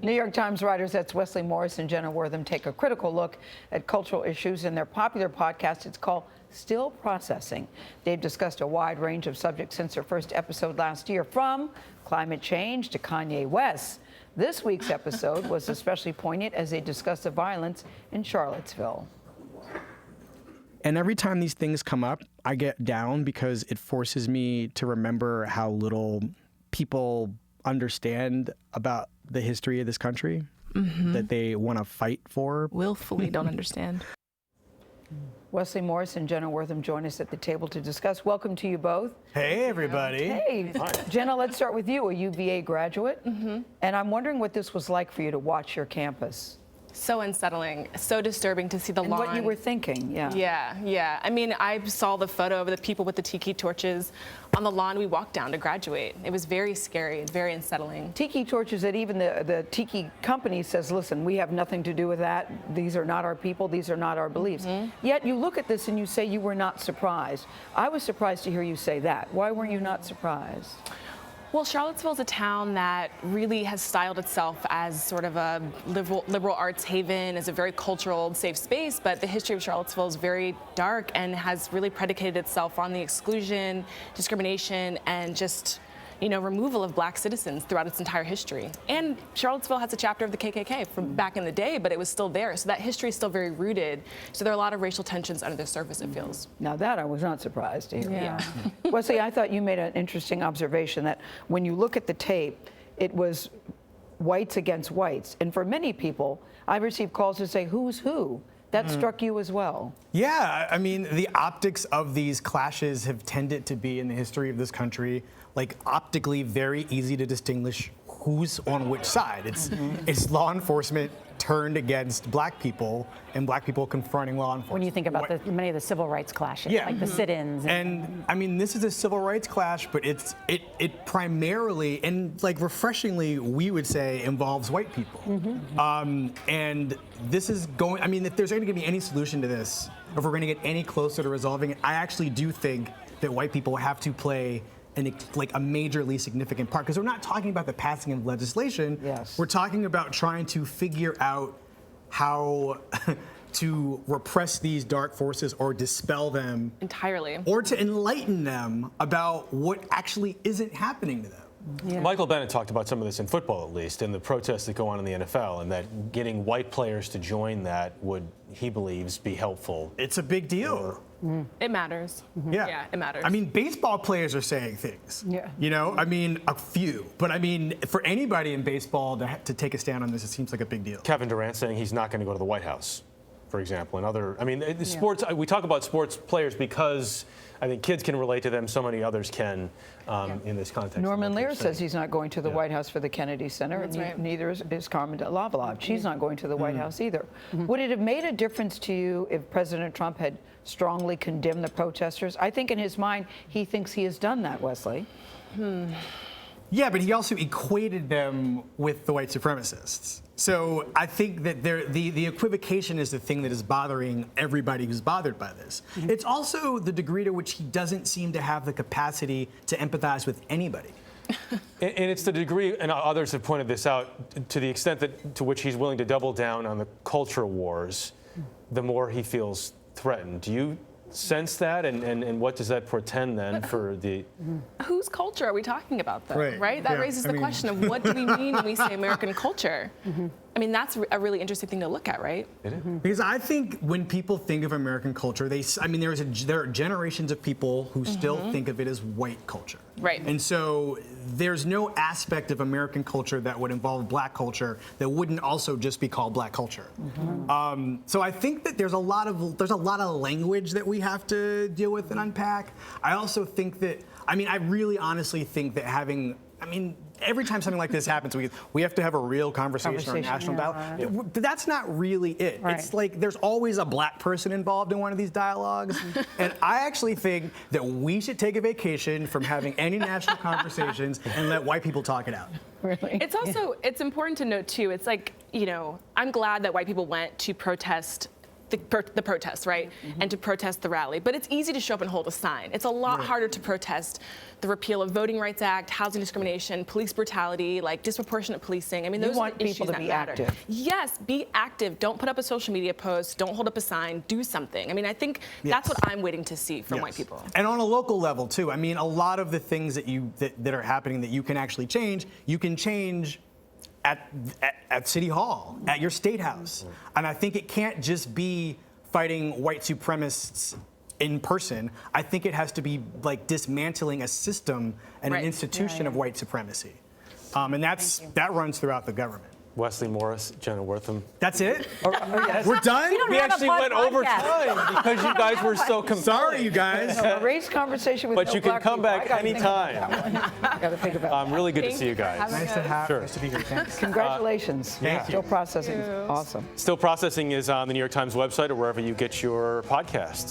New York Times writers, that's Wesley Morris and Jenna Wortham, take a critical look at cultural issues in their popular podcast. It's called Still Processing. They've discussed a wide range of subjects since their first episode last year, from climate change to Kanye West. This week's episode was especially poignant as they discussed the violence in Charlottesville. And every time these things come up, I get down because it forces me to remember how little people understand about the history of this country that they want to fight for. Willfully don't understand. Wesley Morris and Jenna Wortham join us at the table to discuss. Welcome to you both. Hey, everybody. Hey, Jenna, let's start with you, a UVA graduate. And I'm wondering what this was like for you to watch your campus. So unsettling, so disturbing to see the And lawn. what you were thinking, Yeah. I mean, I saw the photo of the people with the tiki torches on the lawn we walked down to graduate. It was very scary, very unsettling. Tiki torches that even the tiki company says, listen, we have nothing to do with that. These are not our people. These are not our beliefs. Yet you look at this and you say you were not surprised. I was surprised to hear you say that. Why weren't you not surprised? Well, Charlottesville is a town that really has styled itself as sort of a liberal arts haven, as a very cultural, safe space, but the history of Charlottesville is very dark and has really predicated itself on the exclusion, discrimination, and just, removal of black citizens throughout its entire history. And Charlottesville has a chapter of the KKK from back in the day, but it was still there. So that history is still very rooted. So there are a lot of racial tensions under the surface, it feels. Now that I was not surprised to hear. Yeah. Wesley, I thought you made an interesting observation that when you look at the tape, it was whites against whites. And for many people, I received calls to say, who's who? That struck you as well. Yeah, I mean, the optics of these clashes have tended to be, in the history of this country, like optically very easy to distinguish who's on which side. It's law enforcement turned against black people and black people confronting law enforcement. When you think about many of the civil rights clashes, Yeah. like the sit-ins. And I mean, this is a civil rights clash, but it primarily and like refreshingly, we would say, involves white people. And this is going. I mean, if there's going to be any solution to this, if we're going to get any closer to resolving it, I actually do think that white people have to play a majorly significant part, because we're not talking about the passing of legislation. Yes. We're talking about trying to figure out how to repress these dark forces or dispel them Entirely. or to enlighten them about what actually isn't happening to them. Yeah. Michael Bennett talked about some of this in football, at least, in the protests that go on in the NFL, and that getting white players to join that would, he believes, be helpful. It's a big deal. It matters. Yeah, it matters. I mean, baseball players are saying things. Yeah. I mean, a few. But I mean, for anybody in baseball to take a stand on this, it seems like a big deal. Kevin Durant saying he's not going to go to the White House, for example, and other. I mean, sports. We talk about sports players because I think kids can relate to them. So many others can in this context. Norman Lear says he's not going to the White House for the Kennedy Center, That's and right. neither is Carmen Lavalov. She's not going to the White House either. Would it have made a difference to you if President Trump had strongly condemned the protesters? I think in his mind, he thinks he has done that, Wesley. Yeah, but he also equated them with the white supremacists. So I think that the equivocation is the thing that is bothering everybody who's bothered by this. It's also the degree to which he doesn't seem to have the capacity to empathize with anybody. And it's the degree, and others have pointed this out, to the extent to which he's willing to double down on the culture wars, the more he feels threatened. Do you sense that, and what does that portend then for the... Whose culture are we talking about, though? Right. That Yeah. raises I the mean- question of what do we mean when we say American culture? I mean, that's a really interesting thing to look at, right? It is. Because I think when people think of American culture, there are generations of people who still think of it as white culture. Right. And so there's no aspect of American culture that would involve black culture that wouldn't also just be called black culture. So I think that there's a lot of language that we have to deal with and unpack. I also think that, I really honestly think that every time something like this happens, we have to have a real conversation or a national dialogue. That's not really it. Right. It's like there's always a black person involved in one of these dialogues. And I actually think that we should take a vacation from having any national conversations and let white people talk it out. Really? It's also, it's important to note, too, it's like, I'm glad that white people went to protest the protest, right? And to protest the rally. But it's easy to show up and hold a sign. It's a lot harder to protest the repeal of Voting Rights Act, housing discrimination, police brutality, like disproportionate policing. I mean, those want are issues people to that be matter. active. Yes, be active. Don't put up a social media post. Don't hold up a sign. Do something. I mean, I think that's what I'm waiting to see from white people. And on a local level too. I mean, a lot of the things that are happening that you can actually change, you can change at City Hall, at your state house. And I think it can't just be fighting white supremacists in person. I think it has to be like dismantling a system and an institution of white supremacy. And that runs throughout the government. Wesley Morris, Jenna Wortham. That's it? We're done? We actually went over time because you guys were so compelling. Sorry, you guys. A race conversation with But no you can black come people. I back gotta think about anytime. that one. I gotta think about that. Really good to see you guys. Nice to be here. Thanks. Congratulations. Thank you. Still processing. Awesome. Still Processing is on the New York Times website or wherever you get your podcasts.